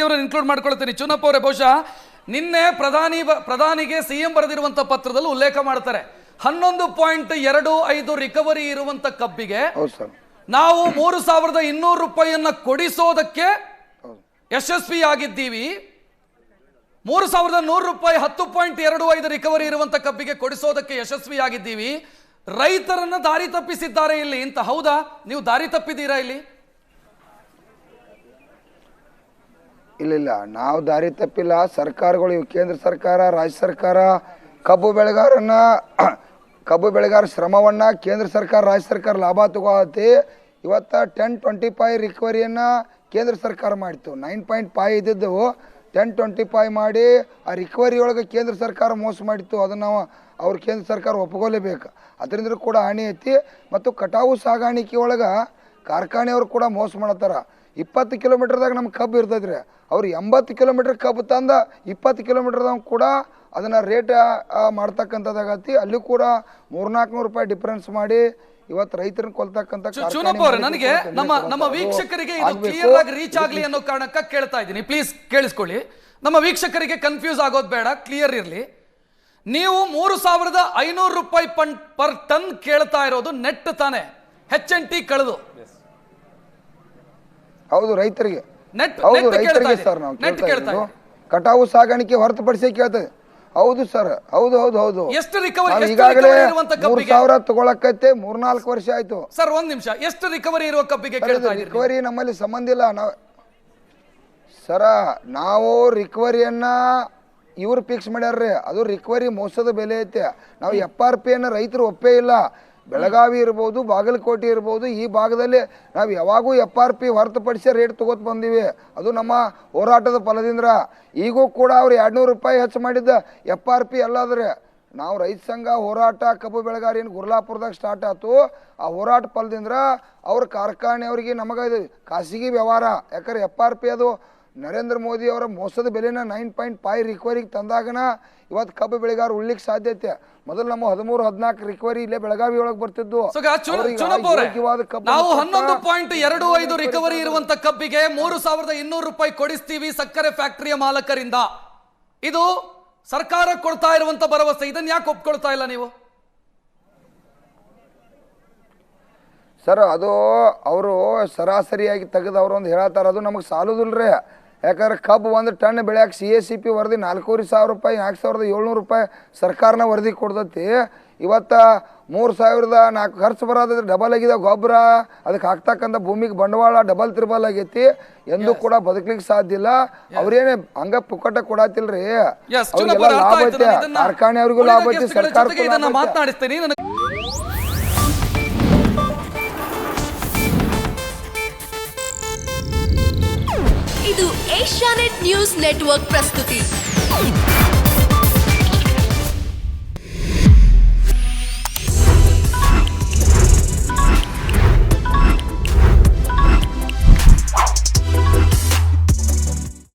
ಇವರನ್ನು ಇನ್ಕ್ಲೂಡ್ ಮಾಡ್ಕೊಳ್ತೀನಿ. ಚುನಪ್ಪ ಅವರೇ, ಬಹುಶಃ ನಿನ್ನೆ ಪ್ರಧಾನಿಗೆ ಸಿಎಂ ಬರೆದಿರುವಂತ ಪತ್ರದಲ್ಲಿ ಉಲ್ಲೇಖ ಮಾಡ್ತಾರೆ 11.25 ರಿಕವರಿ ಇರುವಂತ ಕಬ್ಬಿಗೆ ನಾವು 3,200 ರೂಪಾಯಿಯನ್ನ ಕೊಡಿಸೋದಕ್ಕೆ ಯಶಸ್ವಿ ಆಗಿದ್ದೀವಿ. 3,100 ರೂಪಾಯಿ 10.25 ರಿಕವರಿ ಇರುವಂತ ಕಬ್ಬಿಗೆ ಕೊಡಿಸೋದಕ್ಕೆ ಯಶಸ್ವಿ ಆಗಿದ್ದೀವಿ. ರೈತರನ್ನ ದಾರಿ ತಪ್ಪಿಸಿದ್ದಾರೆ ಇಲ್ಲಿ ಅಂತ. ಹೌದಾ? ನೀವು ದಾರಿ ತಪ್ಪಿದ್ದೀರಾ ಇಲ್ಲಿ? ಇಲ್ಲ, ನಾವು ದಾರಿ ತಪ್ಪಿಲ್ಲ. ಸರ್ಕಾರಗಳು, ಕೇಂದ್ರ ಸರ್ಕಾರ, ರಾಜ್ಯ ಸರ್ಕಾರ ಕಬ್ಬು ಬೆಳೆಗಾರ ಶ್ರಮವನ್ನ ಕೇಂದ್ರ ಸರ್ಕಾರ, ರಾಜ್ಯ ಸರ್ಕಾರ ಲಾಭ ತಗೋತಿ. ಇವತ್ತ 10.25 ರಿಕವರಿಯನ್ನ ಕೇಂದ್ರ ಸರ್ಕಾರ ಮಾಡಿತ್ತು. 9.5 ಇದ್ದವು 10.25 ಮಾಡಿ ಆ ರಿಕವರಿ ಒಳಗೆ ಕೇಂದ್ರ ಸರ್ಕಾರ ಮೋಸ ಮಾಡಿತ್ತು. ಅದನ್ನು ನಾವು ಅವ್ರ ಕೇಂದ್ರ ಸರ್ಕಾರ ಒಪ್ಪಿಕೊಳ್ಳೇಬೇಕು. ಅದರಿಂದ ಕೂಡ ಹಾನಿ ಐತಿ. ಮತ್ತು ಕಟಾವು ಸಾಗಾಣಿಕೆ ಒಳಗೆ ಕಾರ್ಖಾನೆಯವರು ಕೂಡ ಮೋಸ ಮಾಡತ್ತಾರ. 20 ಕಿಲೋಮೀಟರ್ದಾಗ ನಮ್ಮ ಕಬ್ಬು ಇರ್ತೈತ್ರಿ, ಅವ್ರು 80 ಕಿಲೋಮೀಟರ್ ಕಬ್ಬು ತಂದ 20 ಕಿಲೋಮೀಟರ್ದಾಗ ಕೂಡ ಅದನ್ನು ರೇಟ್ ಮಾಡ್ತಕ್ಕಂಥದ್ದಾಗತಿ. ಅಲ್ಲಿ ಕೂಡ 300-400 ರೂಪಾಯಿ ಡಿಫ್ರೆನ್ಸ್ ಮಾಡಿ ಇವತ್ತು ರೈತರನ್ನ ಕೊಲ್ತಕ್ಕಂಥ. ನನಗೆ ನಮ್ಮ ವೀಕ್ಷಕರಿಗೆ ಇದು ಕ್ಲಿಯರ್ ಆಗಿ ರೀಚ್ ಆಗಲಿ ಅನ್ನೋ ಕಾರಣಕ್ಕೆ ಕೇಳ್ತಾ ಇದ್ದೀನಿ. ಪ್ಲೀಸ್ ಕೇಳಿಸ್ಕೊಳ್ಳಿ. ನಮ್ಮ ವೀಕ್ಷಕರಿಗೆ ಕನ್ಫ್ಯೂಸ್ ಆಗೋದು ಬೇಡ, ಕ್ಲಿಯರ್ ಇರಲಿ. ನೀವು 3,500 ರೂಪಾಯಿ ಪರ್ ಟನ್ ಕೇಳ್ತಾ ಇರೋದು ನೆಟ್ ತಾನೆ, HNT ಕಳೆದು? ಹೌದು, ರೈತರಿಗೆ. ಹೌದು, ರೈತರಿಗೆ ಸರ್ ನಾವು ಕೇಳ್ತಾ ಕಟಾವು ಸಾಗಾಣಿಕೆ ಹೊರತುಪಡಿಸಿ ಕೇಳ್ತದೆ. ಹೌದು ಸರ್, ಹೌದು ಹೌದು ಹೌದು. ಎಷ್ಟು ರಿಕವರಿ? ಈಗಾಗಲೇ 3,000 ತಗೊಳಕೈತೆ, 3-4 ವರ್ಷ ಆಯ್ತು. ಸರ್ ಒಂದ್ ನಿಮಿಷ, ಎಷ್ಟು ರಿಕವರಿ ಇರುವ ಕಬ್ಬಿಗೆ ಕೇಳ್ತಾ ಇದ್ದೀರಿ? ರಿಕವರಿ ನಮ್ಮಲ್ಲಿ ಸಂಬಂಧ ಇಲ್ಲ. ನಾವು ರಿಕವರಿಯನ್ನ ಇವ್ರು ಫಿಕ್ಸ್ ಮಾಡ್ಯಾರ್ರಿ. ಅದು ರಿಕವರಿ ಮೋಸದ ಬೆಲೆ ಐತೆ. ನಾವು FRP ರೈತರು ಒಪ್ಪೇ ಇಲ್ಲ. ಬೆಳಗಾವಿ ಇರ್ಬೋದು, ಬಾಗಲಕೋಟೆ ಇರ್ಬೋದು, ಈ ಭಾಗದಲ್ಲಿ ನಾವು ಯಾವಾಗೂ FRP ಹೊರತುಪಡಿಸಿ ರೇಟ್ ತಗೋತ ಬಂದೀವಿ. ಅದು ನಮ್ಮ ಹೋರಾಟದ ಫಲದಿಂದ. ಈಗೂ ಕೂಡ ಅವ್ರು 200 ರೂಪಾಯಿ ಹೆಚ್ಚು ಮಾಡಿದ್ದ FRP ಎಲ್ಲಾದ್ರೆ ನಾವು ರೈತ ಸಂಘ ಹೋರಾಟ ಕಬ್ಬು ಬೆಳೆಗಾರ ಏನು ಗುರ್ಲಾಪುರದಾಗ ಸ್ಟಾರ್ಟ್ ಆಯ್ತು. ಆ ಹೋರಾಟ ಫಲದಿಂದ ಅವ್ರ ಕಾರ್ಖಾನೆಯವ್ರಿಗೆ ನಮಗೆ ಇದು ಖಾಸಗಿ ವ್ಯವಹಾರ. ಯಾಕಂದ್ರೆ FRP ಅದು ನರೇಂದ್ರ ಮೋದಿ ಅವರ ಮೋಸದ ಬೆಲೆನ 9.5 ರಿಕವರಿಗೆ ತಂದಾಗನ ಇವತ್ತು ಕಬ್ಬು ಬೆಳೆಗಾರ ಉಳ್ಳಿಕ್ಕೆ ಸಾಧ್ಯತೆ. ಮೊದಲು ನಮ್ಮ 13-14 ರಿಕವರಿ ಇಲ್ಲೇ ಬೆಳಗಾವಿ ಒಳಗೆ ಬರ್ತಿದ್ದು. ನಾವು 11.25 ರಿಕವರಿ ಇರುವಂತ ಕಬ್ಬಿಗೆ 3,200 ರೂಪಾಯಿ ಕೊಡಿಸ್ತೀವಿ ಸಕ್ಕರೆ ಫ್ಯಾಕ್ಟರಿಯ ಮಾಲಕರಿಂದ. ಇದು ಸರ್ಕಾರ ಕೊಡ್ತಾ ಇರುವಂತ ಭರವಸೆ. ಇದನ್ನ ಯಾಕೆ ಒಪ್ಕೊಳ್ತಾ ಇಲ್ಲ ನೀವು? ಸರ್, ಅದು ಅವರು ಸರಾಸರಿಯಾಗಿ ತೆಗೆದವ್ರು ಒಂದು ಹೇಳತ್ತಾರ. ಅದು ನಮಗೆ ಸಾಲುದಿಲ್ರಿ. ಯಾಕಂದ್ರೆ ಕಬ್ಬು 1 ಟನ್ ಬೆಳೆಯಕ್ಕೆ CACP ವರದಿ 4,500 ರೂಪಾಯಿ, 4,700 ರೂಪಾಯಿ ಸರ್ಕಾರನ ವರದಿ ಕೊಡ್ತೈತಿ. ಇವತ್ತು 3,004 ಖರ್ಚು ಬರೋದ್ರೆ ಡಬಲ್ ಆಗಿದೆ. ಗೊಬ್ಬರ ಅದಕ್ಕೆ ಹಾಕ್ತಕ್ಕಂಥ ಭೂಮಿಗೆ ಬಂಡವಾಳ ಡಬಲ್ ತ್ರಿಬಲ್ ಆಗೈತಿ. ಎಂದೂ ಕೂಡ ಬದುಕಲಿಕ್ಕೆ ಸಾಧ್ಯ ಇಲ್ಲ. ಅವ್ರೇನೇ ಹಂಗ ಪುಕ್ಕಟ ಕೊಡತಿಲ್ರಿ. ಅವ್ರಿಗೆಲ್ಲ ಲಾಭ ಐತೆ, ಕಾರ್ಖಾನೆ ಅವ್ರಿಗೂ ಲಾಭ ಐತಿ, ಸರ್ಕಾರಕ್ಕೂ ಮಾತನಾಡಿಸ್ತೀನಿ. ಇದು ಏಷ್ಯಾನೆಟ್ ನ್ಯೂಸ್ ನೆಟ್ವರ್ಕ್ ಪ್ರಸ್ತುತಿ.